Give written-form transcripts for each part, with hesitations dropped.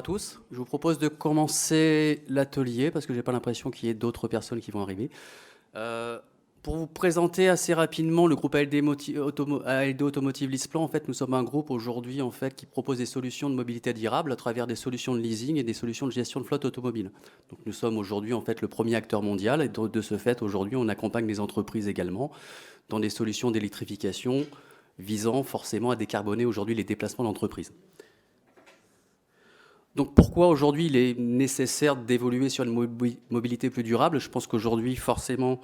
À tous, je vous propose de commencer l'atelier parce que j'ai pas l'impression qu'il y ait d'autres personnes qui vont arriver. Euh, pour vous présenter assez rapidement le groupe ALD Automotive LeasePlan, en fait, nous sommes un groupe aujourd'hui en fait qui propose des solutions de mobilité durable à travers des solutions de leasing et des solutions de gestion de flotte automobile. Donc nous sommes aujourd'hui en fait le premier acteur mondial et de ce fait aujourd'hui on accompagne les entreprises également dans des solutions d'électrification visant forcément à décarboner aujourd'hui les déplacements d'entreprise. Donc pourquoi aujourd'hui il est nécessaire d'évoluer sur une mobilité plus durable? Je pense qu'aujourd'hui forcément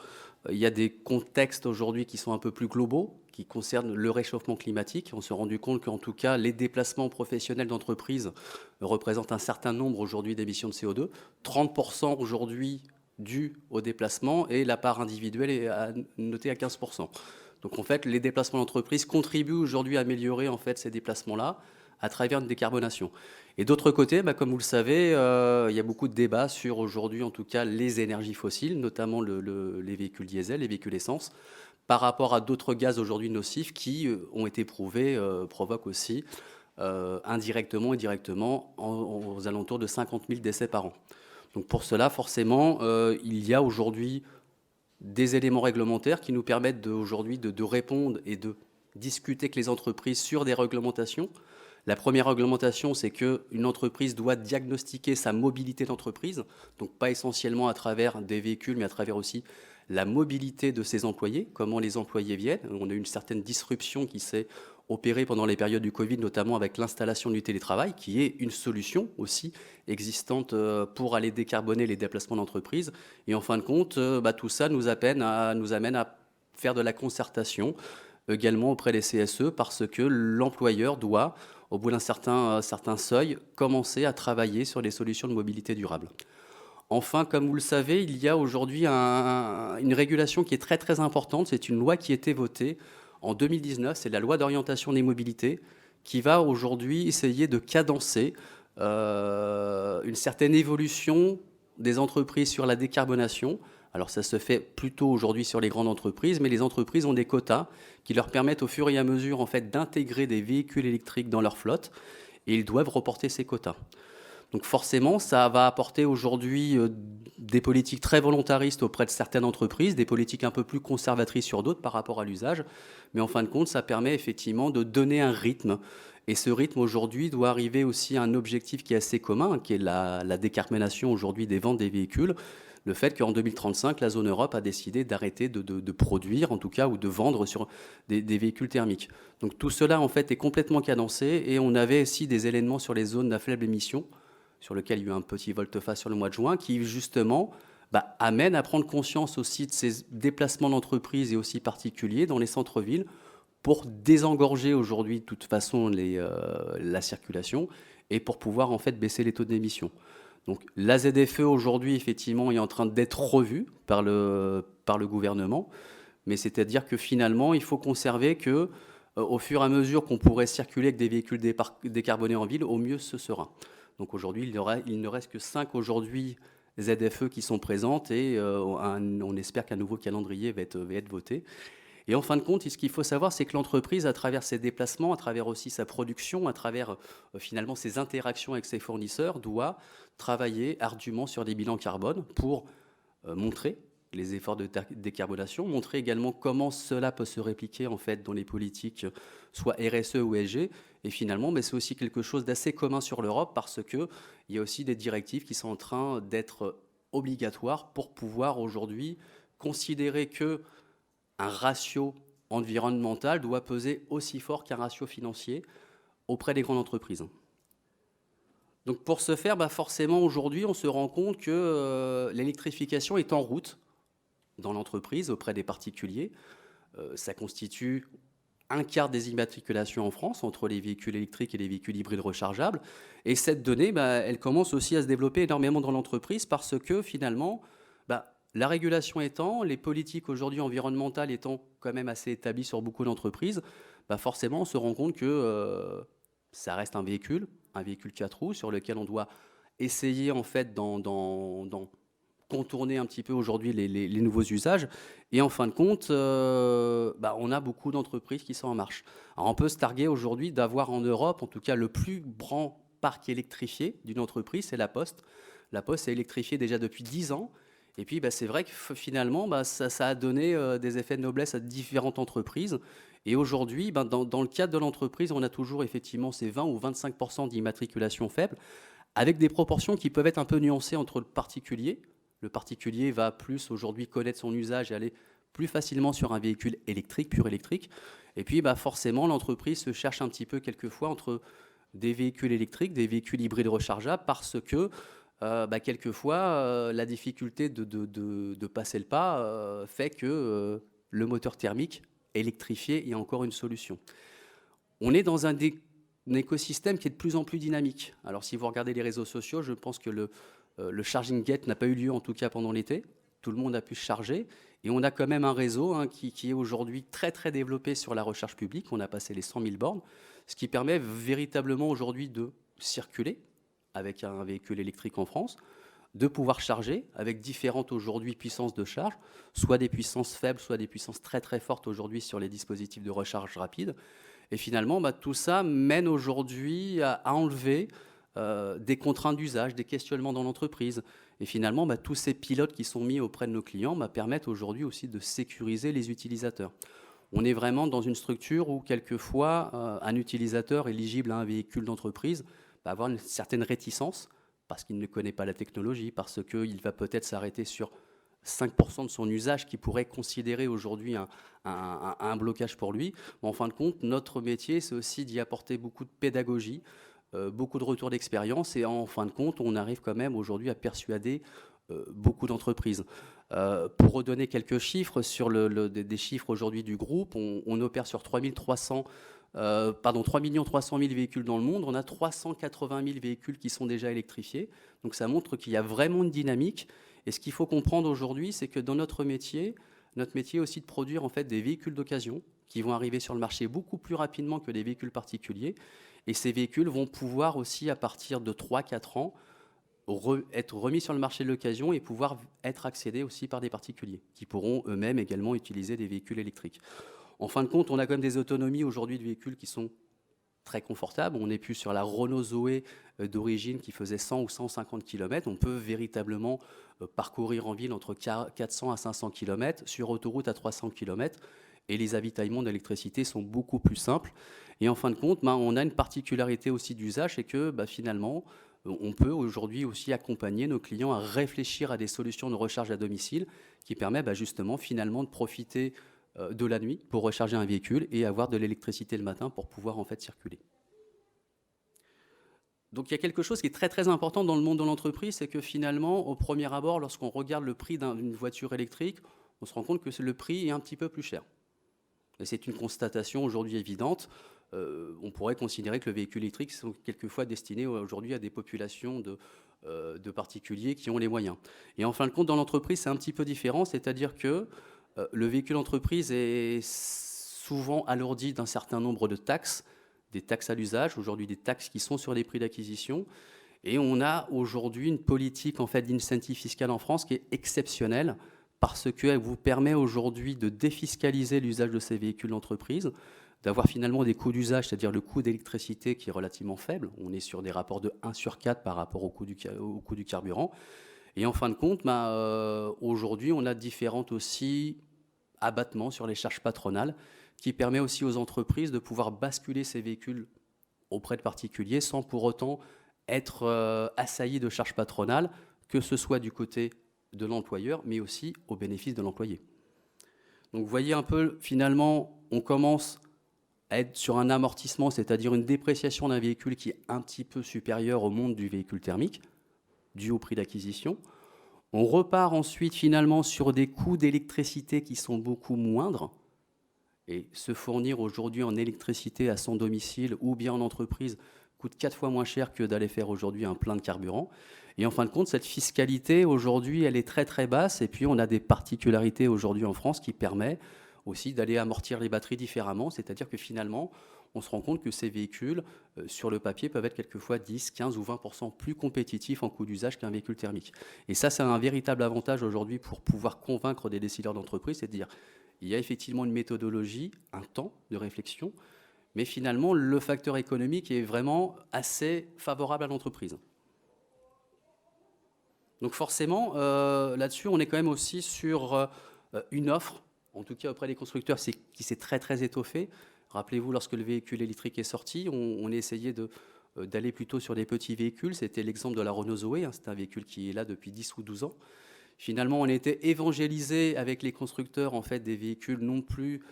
il y a des contextes aujourd'hui qui sont un peu plus globaux, qui concernent le réchauffement climatique. On s'est rendu compte qu'en tout cas les déplacements professionnels d'entreprise représentent un certain nombre aujourd'hui d'émissions de CO2, 30% aujourd'hui dû au déplacement et la part individuelle est notée à 15%. Donc en fait les déplacements d'entreprise contribuent aujourd'hui à améliorer en fait ces déplacements-là à travers une décarbonation. Et d'autre côté, comme vous le savez, il y a beaucoup de débats sur aujourd'hui, en tout cas, les énergies fossiles, notamment les véhicules diesel, les véhicules essence, par rapport à d'autres gaz aujourd'hui nocifs qui ont été prouvés, provoquent aussi indirectement et directement aux alentours de 50 000 décès par an. Donc pour cela, forcément, il y a aujourd'hui des éléments réglementaires qui nous permettent aujourd'hui de répondre et de discuter avec les entreprises sur des réglementations. La première réglementation, c'est qu'une entreprise doit diagnostiquer sa mobilité d'entreprise, donc pas essentiellement à travers des véhicules, mais à travers aussi la mobilité de ses employés, comment les employés viennent. On a eu une certaine disruption qui s'est opérée pendant les périodes du Covid, notamment avec l'installation du télétravail, qui est une solution aussi existante pour aller décarboner les déplacements d'entreprise. Et en fin de compte, tout ça nous amène à faire de la concertation également auprès des CSE parce que l'employeur doit, au bout d'un certain seuil, commencer à travailler sur les solutions de mobilité durable. Enfin, comme vous le savez, il y a aujourd'hui une régulation qui est très très importante. C'est une loi qui a été votée en 2019, c'est la loi d'orientation des mobilités, qui va aujourd'hui essayer de cadencer une certaine évolution des entreprises sur la décarbonation. Alors ça se fait plutôt aujourd'hui sur les grandes entreprises, mais les entreprises ont des quotas qui leur permettent au fur et à mesure en fait, d'intégrer des véhicules électriques dans leur flotte et ils doivent reporter ces quotas. Donc forcément, ça va apporter aujourd'hui des politiques très volontaristes auprès de certaines entreprises, des politiques un peu plus conservatrices sur d'autres par rapport à l'usage. Mais en fin de compte, ça permet effectivement de donner un rythme. Et ce rythme aujourd'hui doit arriver aussi à un objectif qui est assez commun, qui est la décarbonation aujourd'hui des ventes des véhicules. Le fait qu'en 2035, la zone Europe a décidé d'arrêter de produire, en tout cas, ou de vendre sur des véhicules thermiques. Donc tout cela, en fait, est complètement cadencé. Et on avait aussi des éléments sur les zones à faible émission, sur lequel il y a eu un petit volte-face sur le mois de juin, qui justement amène à prendre conscience aussi de ces déplacements d'entreprise et aussi particuliers dans les centres-villes pour désengorger aujourd'hui de toute façon la circulation et pour pouvoir en fait baisser les taux d'émission. Donc la ZFE aujourd'hui effectivement est en train d'être revue par le gouvernement, mais c'est-à-dire que finalement il faut conserver que au fur et à mesure qu'on pourrait circuler avec des véhicules décarbonés en ville, au mieux ce sera. Donc aujourd'hui, il ne reste que 5 aujourd'hui ZFE qui sont présentes et on espère qu'un nouveau calendrier va être voté. Et en fin de compte, ce qu'il faut savoir, c'est que l'entreprise, à travers ses déplacements, à travers aussi sa production, à travers finalement ses interactions avec ses fournisseurs, doit travailler ardument sur des bilans carbone pour montrer les efforts de décarbonation, montrer également comment cela peut se répliquer en fait dans les politiques, soit RSE ou ESG. Et finalement, c'est aussi quelque chose d'assez commun sur l'Europe parce qu'il y a aussi des directives qui sont en train d'être obligatoires pour pouvoir aujourd'hui considérer que un ratio environnemental doit peser aussi fort qu'un ratio financier auprès des grandes entreprises. Donc pour ce faire, forcément aujourd'hui, on se rend compte que l'électrification est en route dans l'entreprise auprès des particuliers. Ça constitue un quart des immatriculations en France entre les véhicules électriques et les véhicules hybrides rechargeables. Et cette donnée, elle commence aussi à se développer énormément dans l'entreprise parce que finalement, la régulation étant, les politiques aujourd'hui environnementales étant quand même assez établies sur beaucoup d'entreprises, forcément on se rend compte que ça reste un véhicule 4 roues sur lequel on doit essayer en fait d'en contourner un petit peu aujourd'hui les nouveaux usages. Et en fin de compte, on a beaucoup d'entreprises qui sont en marche. Alors on peut se targuer aujourd'hui d'avoir en Europe, en tout cas, le plus grand parc électrifié d'une entreprise, c'est la Poste. La Poste est électrifiée déjà depuis 10 ans. Et puis, c'est vrai que finalement, ça a donné des effets de noblesse à différentes entreprises. Et aujourd'hui, dans le cadre de l'entreprise, on a toujours effectivement ces 20 ou 25% d'immatriculation faible, avec des proportions qui peuvent être un peu nuancées entre le particulier. Le particulier va plus aujourd'hui connaître son usage et aller plus facilement sur un véhicule électrique, pur électrique. Et puis, forcément, l'entreprise se cherche un petit peu quelquefois entre des véhicules électriques, des véhicules hybrides rechargeables, parce que quelquefois, la difficulté de passer le pas fait que le moteur thermique électrifié est encore une solution. On est dans un écosystème qui est de plus en plus dynamique. Alors, si vous regardez les réseaux sociaux, je pense que le charging gate n'a pas eu lieu, en tout cas pendant l'été. Tout le monde a pu se charger. Et on a quand même un réseau qui est aujourd'hui très, très développé sur la recharge publique. On a passé les 100 000 bornes, ce qui permet véritablement aujourd'hui de circuler avec un véhicule électrique en France, de pouvoir charger avec différentes aujourd'hui puissances de charge, soit des puissances faibles, soit des puissances très très fortes aujourd'hui sur les dispositifs de recharge rapide. Et finalement, tout ça mène aujourd'hui à enlever des contraintes d'usage, des questionnements dans l'entreprise. Et finalement, tous ces pilotes qui sont mis auprès de nos clients permettent aujourd'hui aussi de sécuriser les utilisateurs. On est vraiment dans une structure où quelquefois un utilisateur éligible à un véhicule d'entreprise va avoir une certaine réticence parce qu'il ne connaît pas la technologie, parce qu'il va peut-être s'arrêter sur 5% de son usage qui pourrait considérer aujourd'hui un blocage pour lui. Mais en fin de compte, notre métier, c'est aussi d'y apporter beaucoup de pédagogie, beaucoup de retours d'expérience, et en fin de compte, on arrive quand même aujourd'hui à persuader beaucoup d'entreprises. Pour redonner quelques chiffres sur des chiffres aujourd'hui du groupe, on opère sur 3 300 000 véhicules dans le monde. On a 380 000 véhicules qui sont déjà électrifiés. Donc ça montre qu'il y a vraiment une dynamique. Et ce qu'il faut comprendre aujourd'hui, c'est que dans notre métier est aussi de produire en fait des véhicules d'occasion qui vont arriver sur le marché beaucoup plus rapidement que les véhicules particuliers. Et ces véhicules vont pouvoir aussi, à partir de 3-4 ans, être remis sur le marché de l'occasion et pouvoir être accédés aussi par des particuliers qui pourront eux-mêmes également utiliser des véhicules électriques. En fin de compte, on a quand même des autonomies aujourd'hui de véhicules qui sont très confortables. On n'est plus sur la Renault Zoé d'origine qui faisait 100 ou 150 km. On peut véritablement parcourir en ville entre 400 à 500 km, sur autoroute à 300 km. Et les avitaillements d'électricité sont beaucoup plus simples. Et en fin de compte, on a une particularité aussi d'usage, c'est que finalement, on peut aujourd'hui aussi accompagner nos clients à réfléchir à des solutions de recharge à domicile qui permettent justement finalement de profiter de la nuit pour recharger un véhicule et avoir de l'électricité le matin pour pouvoir en fait circuler. Donc il y a quelque chose qui est très très important dans le monde de l'entreprise, c'est que finalement, au premier abord, lorsqu'on regarde le prix d'une voiture électrique, on se rend compte que le prix est un petit peu plus cher. Et c'est une constatation aujourd'hui évidente. On pourrait considérer que le véhicule électrique sont quelquefois destinés aujourd'hui à des populations de particuliers qui ont les moyens. Et en fin de compte, dans l'entreprise, c'est un petit peu différent, c'est-à-dire que le véhicule entreprise est souvent alourdi d'un certain nombre de taxes, des taxes à l'usage, aujourd'hui des taxes qui sont sur les prix d'acquisition. Et on a aujourd'hui une politique en fait d'incentive fiscal en France qui est exceptionnelle parce qu'elle vous permet aujourd'hui de défiscaliser l'usage de ces véhicules d'entreprise, d'avoir finalement des coûts d'usage, c'est-à-dire le coût d'électricité qui est relativement faible. On est sur des rapports de 1/4 par rapport au coût du carburant. Et en fin de compte, aujourd'hui, on a différentes aussi abattements sur les charges patronales qui permet aussi aux entreprises de pouvoir basculer ces véhicules auprès de particuliers sans pour autant être assaillis de charges patronales, que ce soit du côté de l'employeur, mais aussi au bénéfice de l'employé. Donc vous voyez un peu, finalement, on commence à être sur un amortissement, c'est-à-dire une dépréciation d'un véhicule qui est un petit peu supérieur au monde du véhicule thermique, dû au prix d'acquisition. On repart ensuite finalement sur des coûts d'électricité qui sont beaucoup moindres. Et se fournir aujourd'hui en électricité à son domicile ou bien en entreprise coûte 4 fois moins cher que d'aller faire aujourd'hui un plein de carburant. Et en fin de compte, cette fiscalité aujourd'hui, elle est très très basse. Et puis on a des particularités aujourd'hui en France qui permettent aussi d'aller amortir les batteries différemment. C'est-à-dire que finalement, on se rend compte que ces véhicules, sur le papier, peuvent être quelquefois 10, 15 ou 20% plus compétitifs en coût d'usage qu'un véhicule thermique. Et ça, c'est un véritable avantage aujourd'hui pour pouvoir convaincre des décideurs d'entreprise, c'est de dire il y a effectivement une méthodologie, un temps de réflexion, mais finalement, le facteur économique est vraiment assez favorable à l'entreprise. Donc forcément, là-dessus, on est quand même aussi sur une offre, en tout cas auprès des constructeurs, qui s'est très très étoffée. Rappelez-vous, lorsque le véhicule électrique est sorti, on a essayé d'aller plutôt sur des petits véhicules. C'était l'exemple de la Renault Zoé, hein, c'est un véhicule qui est là depuis 10 ou 12 ans. Finalement, on a été évangélisé avec les constructeurs en fait, des véhicules non plus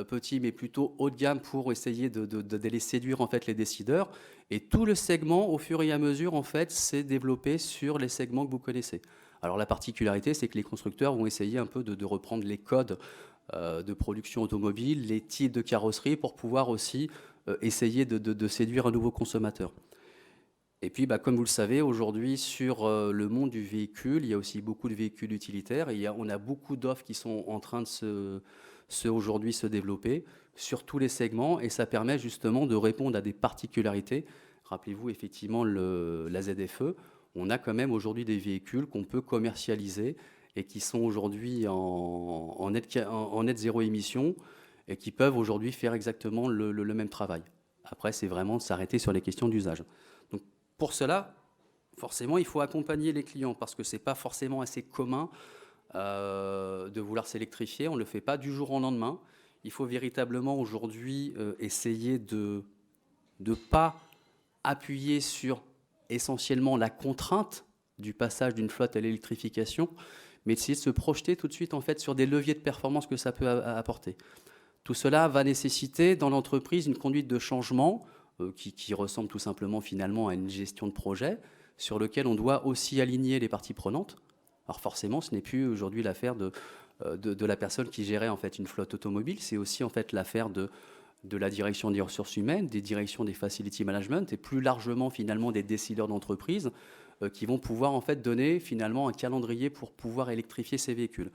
petits, mais plutôt haut de gamme pour essayer de les séduire en fait, les décideurs. Et tout le segment, au fur et à mesure, en fait, s'est développé sur les segments que vous connaissez. Alors la particularité, c'est que les constructeurs vont essayer un peu de reprendre les codes de production automobile, les types de carrosserie, pour pouvoir aussi essayer de séduire un nouveau consommateur. Et puis, comme vous le savez, aujourd'hui, sur le monde du véhicule, il y a aussi beaucoup de véhicules utilitaires. Et on a beaucoup d'offres qui sont en train de aujourd'hui se développer sur tous les segments. Et ça permet justement de répondre à des particularités. Rappelez-vous, effectivement, la ZFE. On a quand même aujourd'hui des véhicules qu'on peut commercialiser et qui sont aujourd'hui en net zéro émission et qui peuvent aujourd'hui faire exactement le même travail. Après, c'est vraiment de s'arrêter sur les questions d'usage. Donc, pour cela, forcément, il faut accompagner les clients parce que ce n'est pas forcément assez commun de vouloir s'électrifier. On ne le fait pas du jour au lendemain. Il faut véritablement aujourd'hui essayer de ne pas appuyer sur essentiellement la contrainte du passage d'une flotte à l'électrification, mais essayer de se projeter tout de suite en fait, sur des leviers de performance que ça peut apporter. Tout cela va nécessiter dans l'entreprise une conduite de changement qui ressemble tout simplement finalement à une gestion de projet sur lequel on doit aussi aligner les parties prenantes. Alors forcément, ce n'est plus aujourd'hui l'affaire de la personne qui gérait en fait une flotte automobile, c'est aussi en fait l'affaire de la direction des ressources humaines, des directions des facility management et plus largement finalement des décideurs d'entreprise qui vont pouvoir en fait donner finalement un calendrier pour pouvoir électrifier ces véhicules.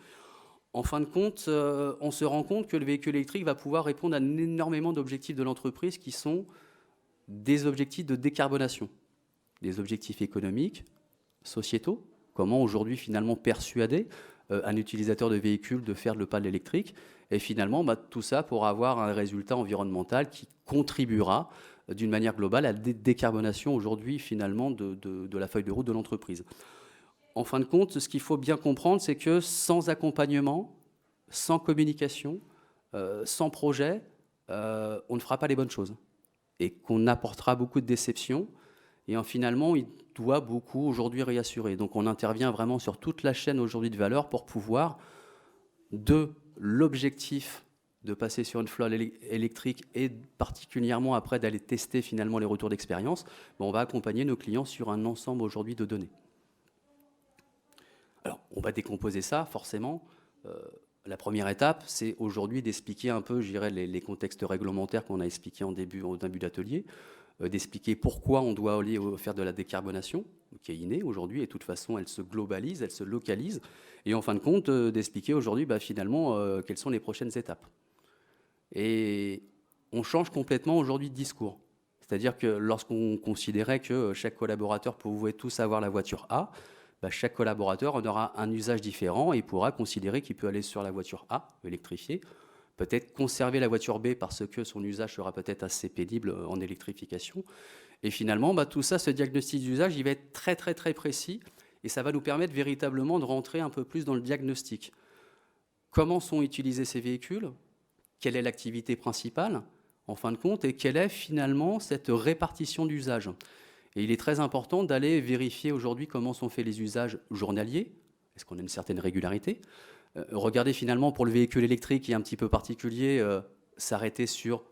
En fin de compte, on se rend compte que le véhicule électrique va pouvoir répondre à énormément d'objectifs de l'entreprise qui sont des objectifs de décarbonation, des objectifs économiques, sociétaux, comment aujourd'hui finalement persuader un utilisateur de véhicule de faire le pas de l'électrique, et finalement tout ça pour avoir un résultat environnemental qui contribuera d'une manière globale à la décarbonation aujourd'hui finalement de la feuille de route de l'entreprise. En fin de compte, ce qu'il faut bien comprendre, c'est que sans accompagnement, sans communication, sans projet, on ne fera pas les bonnes choses. Et qu'on apportera beaucoup de déceptions. Et finalement, il doit beaucoup aujourd'hui réassurer. Donc on intervient vraiment sur toute la chaîne aujourd'hui de valeur pour pouvoir, de l'objectif de passer sur une flotte électrique et particulièrement après d'aller tester finalement les retours d'expérience, on va accompagner nos clients sur un ensemble aujourd'hui de données. Alors, on va décomposer ça, forcément. La première étape, c'est aujourd'hui d'expliquer un peu, je dirais, les contextes réglementaires qu'on a expliqués en début d'atelier, d'expliquer pourquoi on doit aller faire de la décarbonation, qui est innée aujourd'hui, et de toute façon, elle se globalise, elle se localise, et en fin de compte, d'expliquer aujourd'hui, finalement, quelles sont les prochaines étapes. Et on change complètement aujourd'hui de discours. C'est-à-dire que lorsqu'on considérait que chaque collaborateur pouvait tous avoir la voiture A, chaque collaborateur en aura un usage différent et pourra considérer qu'il peut aller sur la voiture A, électrifiée, peut-être conserver la voiture B parce que son usage sera peut-être assez pénible en électrification. Et finalement, tout ça, ce diagnostic d'usage, il va être très, très, très précis et ça va nous permettre véritablement de rentrer un peu plus dans le diagnostic. Comment sont utilisés ces véhicules? Quelle est l'activité principale, en fin de compte, et quelle est finalement cette répartition d'usage? Et il est très important d'aller vérifier aujourd'hui comment sont faits les usages journaliers. Est-ce qu'on a une certaine régularité? Regardez finalement pour le véhicule électrique qui est un petit peu particulier, s'arrêter sur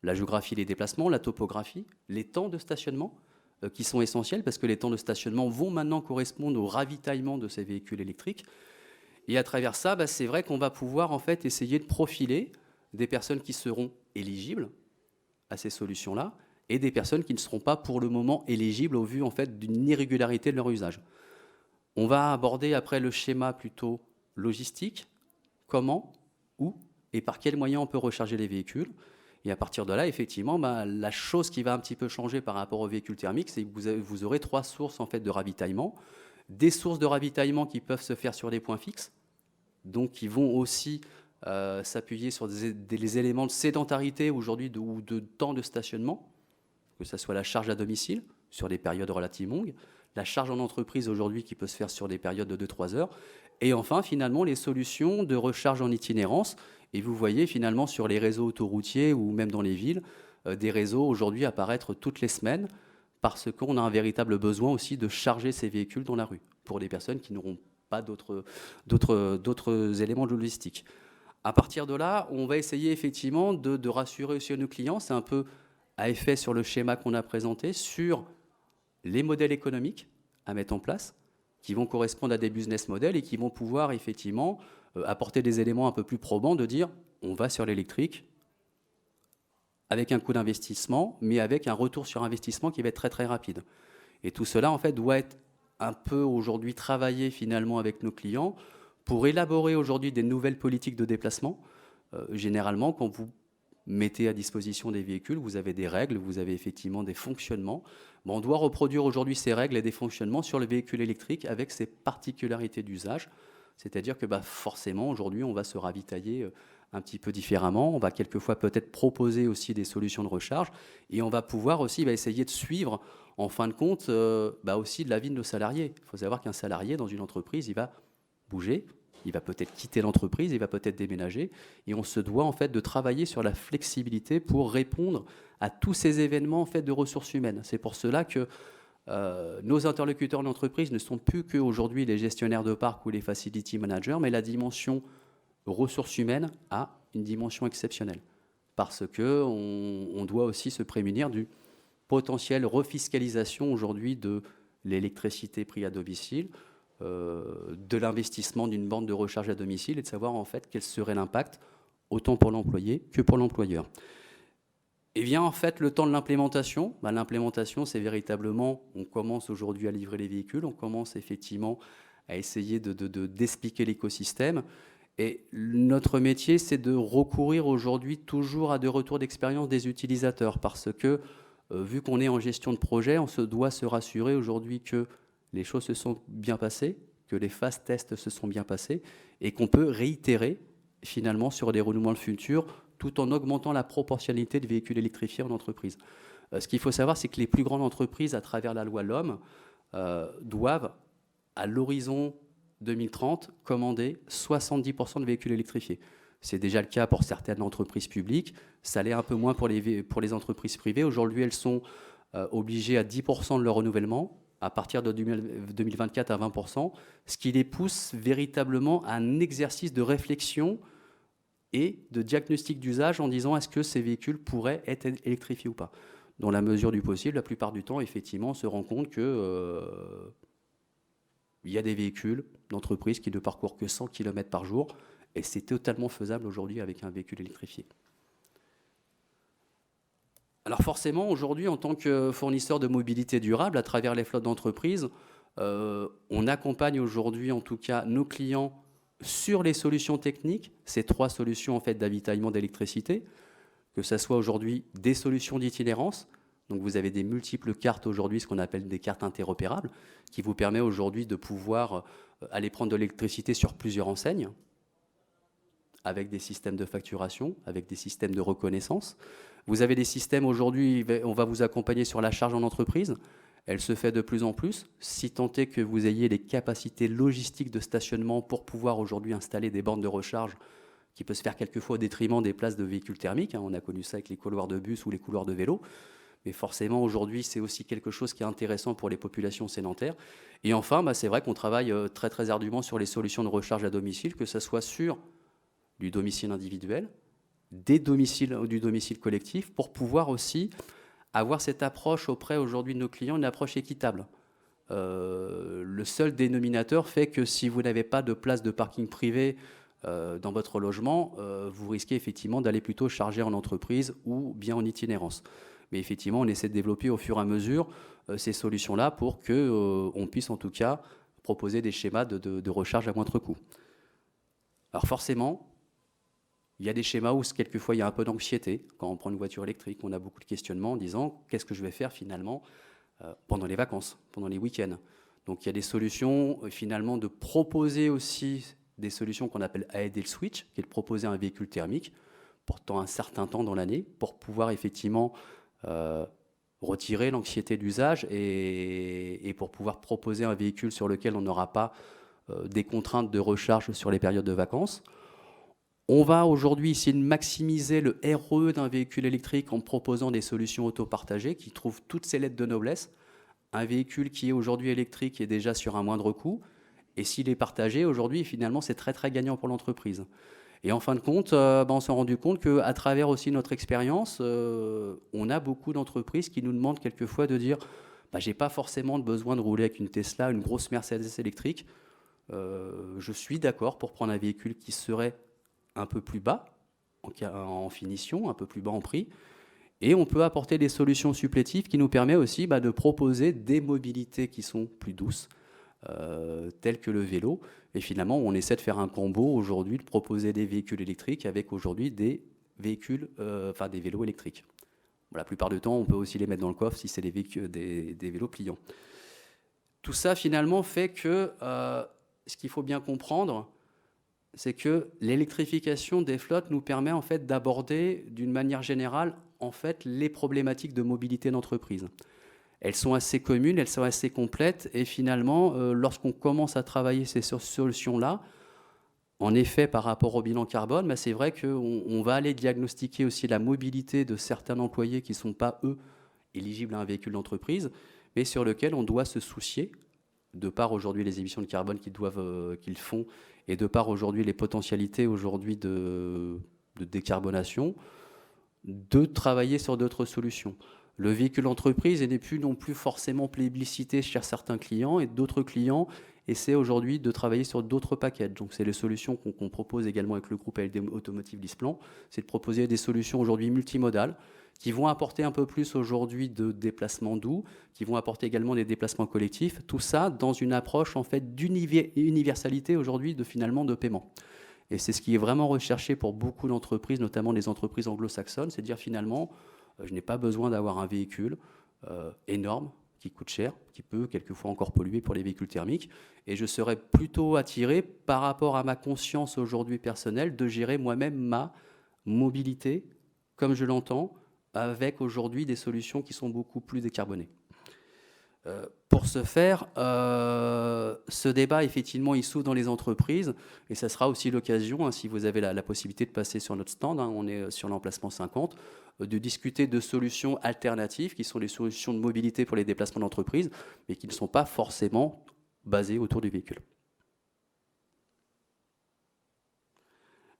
la géographie, les déplacements, la topographie, les temps de stationnement qui sont essentiels parce que les temps de stationnement vont maintenant correspondre au ravitaillement de ces véhicules électriques. Et à travers ça, c'est vrai qu'on va pouvoir en fait essayer de profiler des personnes qui seront éligibles à ces solutions-là et des personnes qui ne seront pas pour le moment éligibles au vu en fait d'une irrégularité de leur usage. On va aborder après le schéma plutôt logistique, comment, où et par quels moyens on peut recharger les véhicules. Et à partir de là, effectivement, la chose qui va un petit peu changer par rapport aux véhicules thermiques, c'est que vous aurez 3 sources en fait, de ravitaillement. Des sources de ravitaillement qui peuvent se faire sur des points fixes, donc qui vont aussi s'appuyer sur des éléments de sédentarité aujourd'hui ou de temps de stationnement, que ce soit la charge à domicile sur des périodes relativement longues, la charge en entreprise aujourd'hui qui peut se faire sur des périodes de 2-3 heures, et enfin finalement les solutions de recharge en itinérance. Et vous voyez finalement sur les réseaux autoroutiers ou même dans les villes, des réseaux aujourd'hui apparaître toutes les semaines parce qu'on a un véritable besoin aussi de charger ces véhicules dans la rue pour des personnes qui n'auront pas d'autres éléments de logistique. À partir de là, on va essayer effectivement de rassurer aussi nos clients. C'est un peu à effet sur le schéma qu'on a présenté, sur les modèles économiques à mettre en place, qui vont correspondre à des business models et qui vont pouvoir effectivement apporter des éléments un peu plus probants de dire on va sur l'électrique avec un coût d'investissement, mais avec un retour sur investissement qui va être très très rapide. Et tout cela en fait doit être un peu aujourd'hui travaillé finalement avec nos clients pour élaborer aujourd'hui des nouvelles politiques de déplacement. Généralement, quand vous mettez à disposition des véhicules, vous avez des règles, vous avez effectivement des fonctionnements. Bon, on doit reproduire aujourd'hui ces règles et des fonctionnements sur le véhicule électrique avec ses particularités d'usage. C'est-à-dire que forcément, aujourd'hui, on va se ravitailler un petit peu différemment. On va quelquefois peut-être proposer aussi des solutions de recharge et on va pouvoir aussi essayer de suivre, en fin de compte, aussi de la vie de nos salariés. Il faut savoir qu'un salarié dans une entreprise, il va bouger, il va peut-être quitter l'entreprise, il va peut-être déménager, et on se doit en fait de travailler sur la flexibilité pour répondre à tous ces événements en fait de ressources humaines. C'est pour cela que nos interlocuteurs d'entreprise ne sont plus qu'aujourd'hui les gestionnaires de parc ou les facility managers, mais la dimension ressources humaines a une dimension exceptionnelle, parce qu'on doit aussi se prémunir du potentiel refiscalisation aujourd'hui de l'électricité prise à domicile, de l'investissement d'une borne de recharge à domicile et de savoir en fait quel serait l'impact autant pour l'employé que pour l'employeur. Et vient en fait le temps de l'implémentation. L'implémentation, c'est véritablement, on commence aujourd'hui à livrer les véhicules, on commence effectivement à essayer d'expliquer l'écosystème. Et notre métier, c'est de recourir aujourd'hui toujours à des retours d'expérience des utilisateurs, parce que vu qu'on est en gestion de projet, on se doit se rassurer aujourd'hui que les choses se sont bien passées, que les phases tests se sont bien passées, et qu'on peut réitérer finalement sur des renouvellements futurs, tout en augmentant la proportionnalité de véhicules électrifiés en entreprise. Ce qu'il faut savoir, c'est que les plus grandes entreprises, à travers la loi LOM, doivent, à l'horizon 2030, commander 70% de véhicules électrifiés. C'est déjà le cas pour certaines entreprises publiques, ça l'est un peu moins pour les entreprises privées. Aujourd'hui, elles sont obligées à 10% de leur renouvellement, à partir de 2024 à 20%, ce qui les pousse véritablement à un exercice de réflexion et de diagnostic d'usage en disant est-ce que ces véhicules pourraient être électrifiés ou pas. Dans la mesure du possible, la plupart du temps, effectivement, on se rend compte que il y a des véhicules d'entreprise qui ne parcourent que 100 km par jour, et c'est totalement faisable aujourd'hui avec un véhicule électrifié. Alors forcément, aujourd'hui, en tant que fournisseur de mobilité durable, à travers les flottes d'entreprises, on accompagne aujourd'hui, en tout cas, nos clients sur les solutions techniques, ces 3 solutions en fait, d'avitaillement d'électricité, que ce soit aujourd'hui des solutions d'itinérance. Donc vous avez des multiples cartes aujourd'hui, ce qu'on appelle des cartes interopérables, qui vous permet aujourd'hui de pouvoir aller prendre de l'électricité sur plusieurs enseignes, avec des systèmes de facturation, avec des systèmes de reconnaissance. Vous avez des systèmes aujourd'hui, on va vous accompagner sur la charge en entreprise. Elle se fait de plus en plus. Si tant est que vous ayez les capacités logistiques de stationnement pour pouvoir aujourd'hui installer des bornes de recharge, qui peut se faire quelquefois au détriment des places de véhicules thermiques. On a connu ça avec les couloirs de bus ou les couloirs de vélo. Mais forcément, aujourd'hui, c'est aussi quelque chose qui est intéressant pour les populations sédentaires. Et enfin, c'est vrai qu'on travaille très, très ardument sur les solutions de recharge à domicile, que ce soit sur du domicile individuel, du domicile collectif, pour pouvoir aussi avoir cette approche auprès aujourd'hui de nos clients, une approche équitable. Le seul dénominateur fait que si vous n'avez pas de place de parking privé dans votre logement, vous risquez effectivement d'aller plutôt charger en entreprise ou bien en itinérance. Mais effectivement, on essaie de développer au fur et à mesure ces solutions-là pour qu'on puisse en tout cas proposer des schémas de recharge à moindre coût. Alors forcément, il y a des schémas où quelquefois il y a un peu d'anxiété. Quand on prend une voiture électrique, on a beaucoup de questionnements en disant qu'est-ce que je vais faire finalement pendant les vacances, pendant les week-ends. Donc il y a des solutions finalement de proposer aussi des solutions qu'on appelle idle switch, qui est de proposer un véhicule thermique portant un certain temps dans l'année pour pouvoir effectivement retirer l'anxiété d'usage et pour pouvoir proposer un véhicule sur lequel on n'aura pas des contraintes de recharge sur les périodes de vacances. On va aujourd'hui essayer de maximiser le RE d'un véhicule électrique en proposant des solutions autopartagées qui trouvent toutes ces lettres de noblesse. Un véhicule qui est aujourd'hui électrique est déjà sur un moindre coût, et s'il est partagé aujourd'hui, finalement, c'est très très gagnant pour l'entreprise. Et en fin de compte, on s'est rendu compte qu'à travers aussi notre expérience, on a beaucoup d'entreprises qui nous demandent quelquefois de dire j'ai pas forcément besoin de rouler avec une Tesla, une grosse Mercedes électrique. Je suis d'accord pour prendre un véhicule qui serait un peu plus bas en finition, un peu plus bas en prix. Et on peut apporter des solutions supplétives qui nous permettent aussi de proposer des mobilités qui sont plus douces, telles que le vélo. Et finalement, on essaie de faire un combo aujourd'hui, de proposer des véhicules électriques avec aujourd'hui des véhicules, des vélos électriques. Bon, la plupart du temps, on peut aussi les mettre dans le coffre si c'est des vélos pliants. Tout ça, finalement, fait que ce qu'il faut bien comprendre, c'est que l'électrification des flottes nous permet en fait d'aborder d'une manière générale en fait les problématiques de mobilité d'entreprise. Elles sont assez communes, elles sont assez complètes et finalement, lorsqu'on commence à travailler ces solutions-là, en effet, par rapport au bilan carbone, c'est vrai qu'on va aller diagnostiquer aussi la mobilité de certains employés qui ne sont pas, eux, éligibles à un véhicule d'entreprise, mais sur lequel on doit se soucier, de par aujourd'hui les émissions de carbone qu'ils font, et de par aujourd'hui les potentialités aujourd'hui de décarbonation, de travailler sur d'autres solutions. Le véhicule d'entreprise n'est plus non plus forcément plébiscité chez certains clients, et d'autres clients essaient aujourd'hui de travailler sur d'autres packages. Donc c'est les solutions qu'on propose également avec le groupe ALD Automotive LeasePlan, c'est de proposer des solutions aujourd'hui multimodales, qui vont apporter un peu plus aujourd'hui de déplacements doux, qui vont apporter également des déplacements collectifs, tout ça dans une approche en fait d'universalité aujourd'hui finalement de paiement. Et c'est ce qui est vraiment recherché pour beaucoup d'entreprises, notamment des entreprises anglo-saxonnes, c'est de dire finalement, je n'ai pas besoin d'avoir un véhicule énorme, qui coûte cher, qui peut quelquefois encore polluer pour les véhicules thermiques, et je serais plutôt attiré par rapport à ma conscience aujourd'hui personnelle de gérer moi-même ma mobilité, comme je l'entends, avec aujourd'hui des solutions qui sont beaucoup plus décarbonées. Pour ce faire, ce débat, effectivement, il s'ouvre dans les entreprises, et ça sera aussi l'occasion, si vous avez la possibilité de passer sur notre stand, on est sur l'emplacement 50, de discuter de solutions alternatives, qui sont des solutions de mobilité pour les déplacements d'entreprise, mais qui ne sont pas forcément basées autour du véhicule.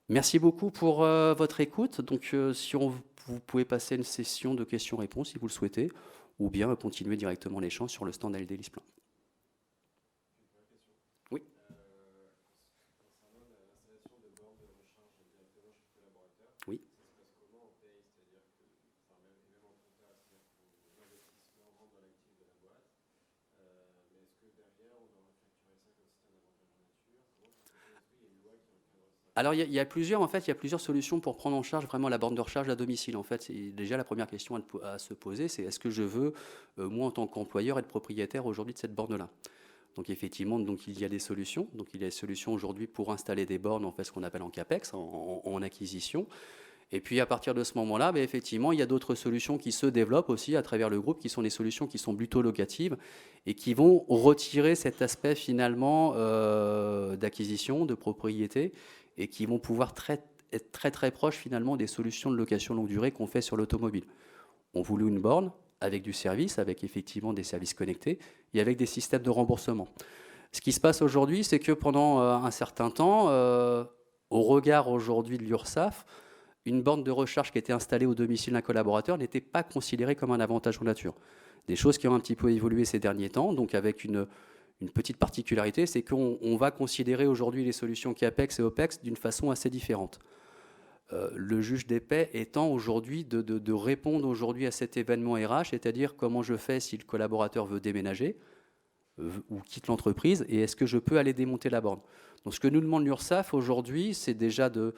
Merci beaucoup pour votre écoute. Donc, si vous pouvez passer une session de questions-réponses, si vous le souhaitez, ou bien continuer directement l'échange sur le stand ALD LeasePlan. Oui. Concernant l'installation de bornes de recharge directement chez le collaborateur, Oui. ça se passe comment on paye? C'est-à-dire que, même en compta, c'est-à-dire que l'investissement rentre dans l'actif de la boîte, mais est-ce que derrière, on doit facturer ça comme si c'était un avantage en nature? Comment ça fonctionne? Est-ce qu'il y a une loi qui encadre ça? Alors, il y a plusieurs solutions pour prendre en charge vraiment la borne de recharge à domicile. En fait, c'est déjà la première question à se poser, c'est est-ce que je veux, moi en tant qu'employeur, être propriétaire aujourd'hui de cette borne-là? Donc effectivement, il y a des solutions. Donc il y a des solutions aujourd'hui pour installer des bornes, en fait, ce qu'on appelle en CAPEX, en acquisition. Et puis à partir de ce moment-là, effectivement, il y a d'autres solutions qui se développent aussi à travers le groupe, qui sont des solutions qui sont plutôt locatives et qui vont retirer cet aspect finalement d'acquisition, de propriété, et qui vont pouvoir être très très proches finalement des solutions de location longue durée qu'on fait sur l'automobile. On vous loue une borne avec du service, avec effectivement des services connectés et avec des systèmes de remboursement. Ce qui se passe aujourd'hui, c'est que pendant un certain temps, au regard aujourd'hui de l'URSSAF, une borne de recharge qui était installée au domicile d'un collaborateur n'était pas considérée comme un avantage en nature. Des choses qui ont un petit peu évolué ces derniers temps, donc avec une petite particularité, c'est qu'on va considérer aujourd'hui les solutions CAPEX et OPEX d'une façon assez différente. Le juge des paix étant aujourd'hui de répondre aujourd'hui à cet événement RH, c'est-à-dire comment je fais si le collaborateur veut déménager ou quitte l'entreprise, et est-ce que je peux aller démonter la borne. Donc ce que nous demande l'URSSAF aujourd'hui, c'est déjà de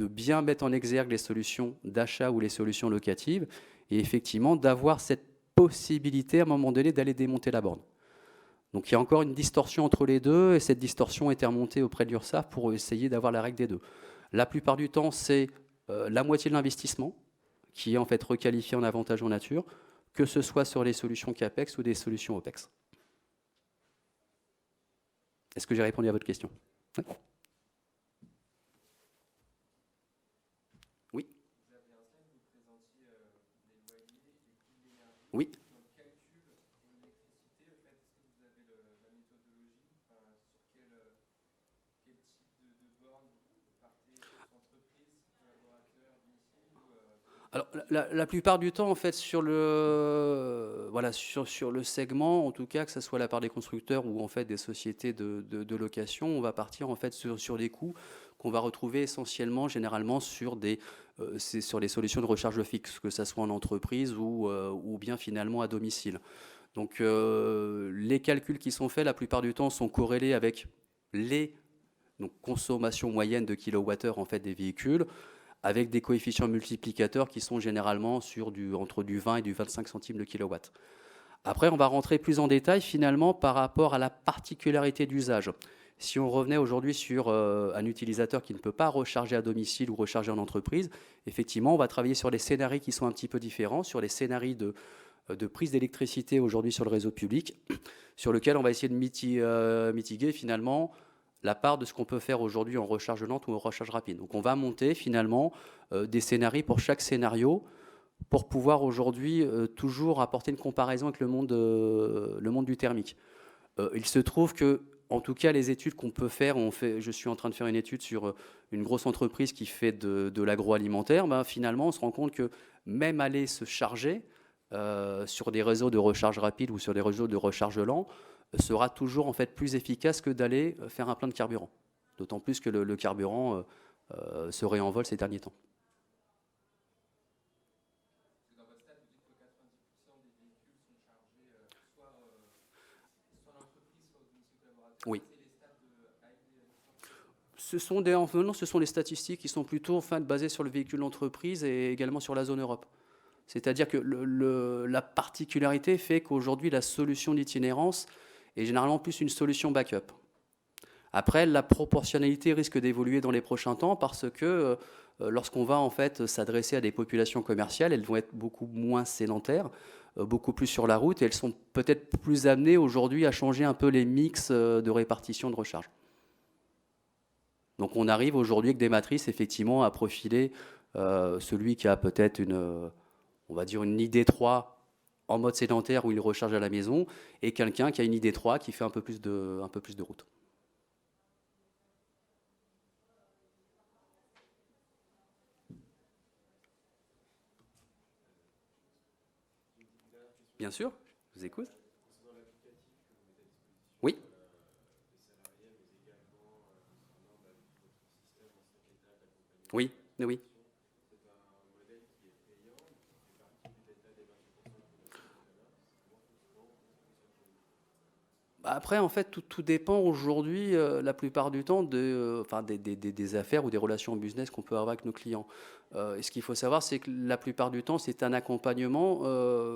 bien mettre en exergue les solutions d'achat ou les solutions locatives, et effectivement d'avoir cette possibilité à un moment donné d'aller démonter la borne. Donc il y a encore une distorsion entre les deux, et cette distorsion a été remontée auprès de l'URSSAF pour essayer d'avoir la règle des deux. La plupart du temps, c'est la moitié de l'investissement qui est en fait requalifié en avantage en nature, que ce soit sur les solutions CAPEX ou des solutions OPEX. Est-ce que j'ai répondu à votre question? Oui. Oui. Alors, la plupart du temps, en fait, sur le, voilà, sur le segment, en tout cas, que ce soit la part des constructeurs ou en fait des sociétés de location, on va partir en fait sur des coûts qu'on va retrouver essentiellement, généralement, c'est sur les solutions de recharge fixe, que ce soit en entreprise ou bien finalement à domicile. Donc, les calculs qui sont faits, la plupart du temps, sont corrélés avec les consommations moyennes de kilowattheure en fait des véhicules, avec des coefficients multiplicateurs qui sont généralement entre du 20 et du 25 centimes de kilowatt. Après, on va rentrer plus en détail finalement par rapport à la particularité d'usage. Si on revenait aujourd'hui sur un utilisateur qui ne peut pas recharger à domicile ou recharger en entreprise, effectivement, on va travailler sur les scénarios qui sont un petit peu différents, sur les scénarios de prise d'électricité aujourd'hui sur le réseau public, sur lequel on va essayer de mitiguer finalement la part de ce qu'on peut faire aujourd'hui en recharge lente ou en recharge rapide. Donc on va monter finalement des scénarios pour chaque scénario pour pouvoir aujourd'hui toujours apporter une comparaison avec le monde du thermique. Il se trouve que, en tout cas, les études qu'on peut faire, je suis en train de faire une étude sur une grosse entreprise qui fait de l'agroalimentaire, finalement on se rend compte que même aller se charger sur des réseaux de recharge rapide ou sur des réseaux de recharge lent, sera toujours en fait plus efficace que d'aller faire un plein de carburant. D'autant plus que le carburant se réenvole ces derniers temps. Dans votre stat, vous dites que 90% des véhicules sont chargés soit en entreprise, soit au domicile collaborateur. Oui. C'est les stats de AID. Ce sont les statistiques qui sont plutôt basées sur le véhicule d'entreprise et également sur la zone Europe. C'est-à-dire que la particularité fait qu'aujourd'hui, la solution d'itinérance est généralement plus une solution backup. Après, la proportionnalité risque d'évoluer dans les prochains temps parce que lorsqu'on va en fait s'adresser à des populations commerciales, elles vont être beaucoup moins sédentaires, beaucoup plus sur la route, et elles sont peut-être plus amenées aujourd'hui à changer un peu les mix de répartition de recharge. Donc on arrive aujourd'hui avec des matrices effectivement à profiler celui qui a peut-être on va dire une ID3 en mode sédentaire où il recharge à la maison, et quelqu'un qui a une ID3 qui fait un peu plus de route. Bien sûr, je vous écoute. Oui. Oui, oui. Après, en fait, tout dépend aujourd'hui, la plupart du temps, des affaires ou des relations en business qu'on peut avoir avec nos clients. Et ce qu'il faut savoir, c'est que la plupart du temps, c'est un accompagnement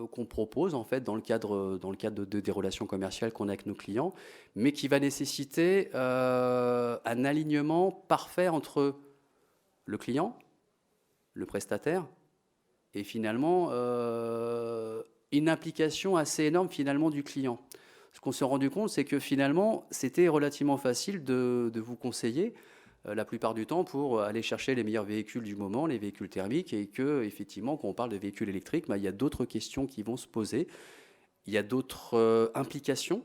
qu'on propose en fait dans le cadre des relations commerciales qu'on a avec nos clients, mais qui va nécessiter un alignement parfait entre le client, le prestataire, et finalement une implication assez énorme finalement du client. Ce qu'on s'est rendu compte, c'est que finalement, c'était relativement facile de vous conseiller la plupart du temps pour aller chercher les meilleurs véhicules du moment, les véhicules thermiques, et que effectivement, quand on parle de véhicules électriques, il y a d'autres questions qui vont se poser. Il y a d'autres implications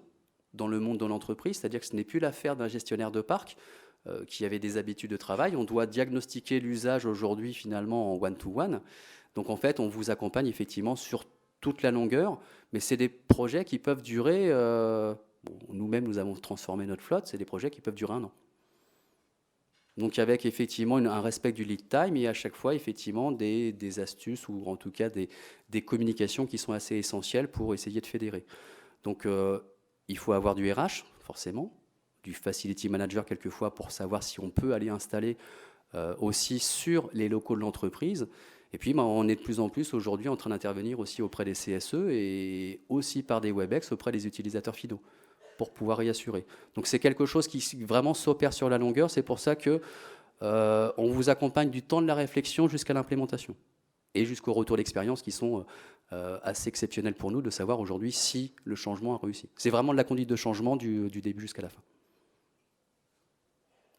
dans le monde de l'entreprise, c'est-à-dire que ce n'est plus l'affaire d'un gestionnaire de parc qui avait des habitudes de travail. On doit diagnostiquer l'usage aujourd'hui finalement en one-to-one. Donc en fait, on vous accompagne effectivement sur toute la longueur, mais c'est des projets qui peuvent durer, nous-mêmes nous avons transformé notre flotte, c'est des projets qui peuvent durer 1 an. Donc avec effectivement un respect du lead time et à chaque fois effectivement des astuces ou en tout cas des communications qui sont assez essentielles pour essayer de fédérer. Donc il faut avoir du RH forcément, du facility manager quelquefois pour savoir si on peut aller installer aussi sur les locaux de l'entreprise. Et puis, on est de plus en plus aujourd'hui en train d'intervenir aussi auprès des CSE et aussi par des WebEx auprès des utilisateurs finaux. pour pouvoir y assurer. Donc c'est quelque chose qui vraiment s'opère sur la longueur. C'est pour ça que on vous accompagne du temps de la réflexion jusqu'à l'implémentation et jusqu'au retour d'expérience qui sont assez exceptionnels pour nous de savoir aujourd'hui si le changement a réussi. C'est vraiment de la conduite de changement du début jusqu'à la fin.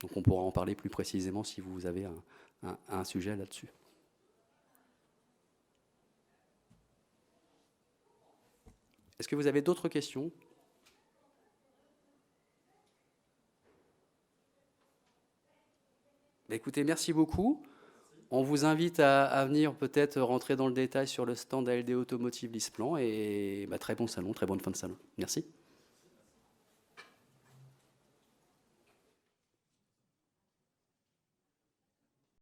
Donc on pourra en parler plus précisément si vous avez un sujet là-dessus. Est-ce que vous avez d'autres questions ? Écoutez, merci beaucoup. On vous invite à venir peut-être rentrer dans le détail sur le stand ALD Automotive LeasePlan et très bon salon, très bonne fin de salon. Merci.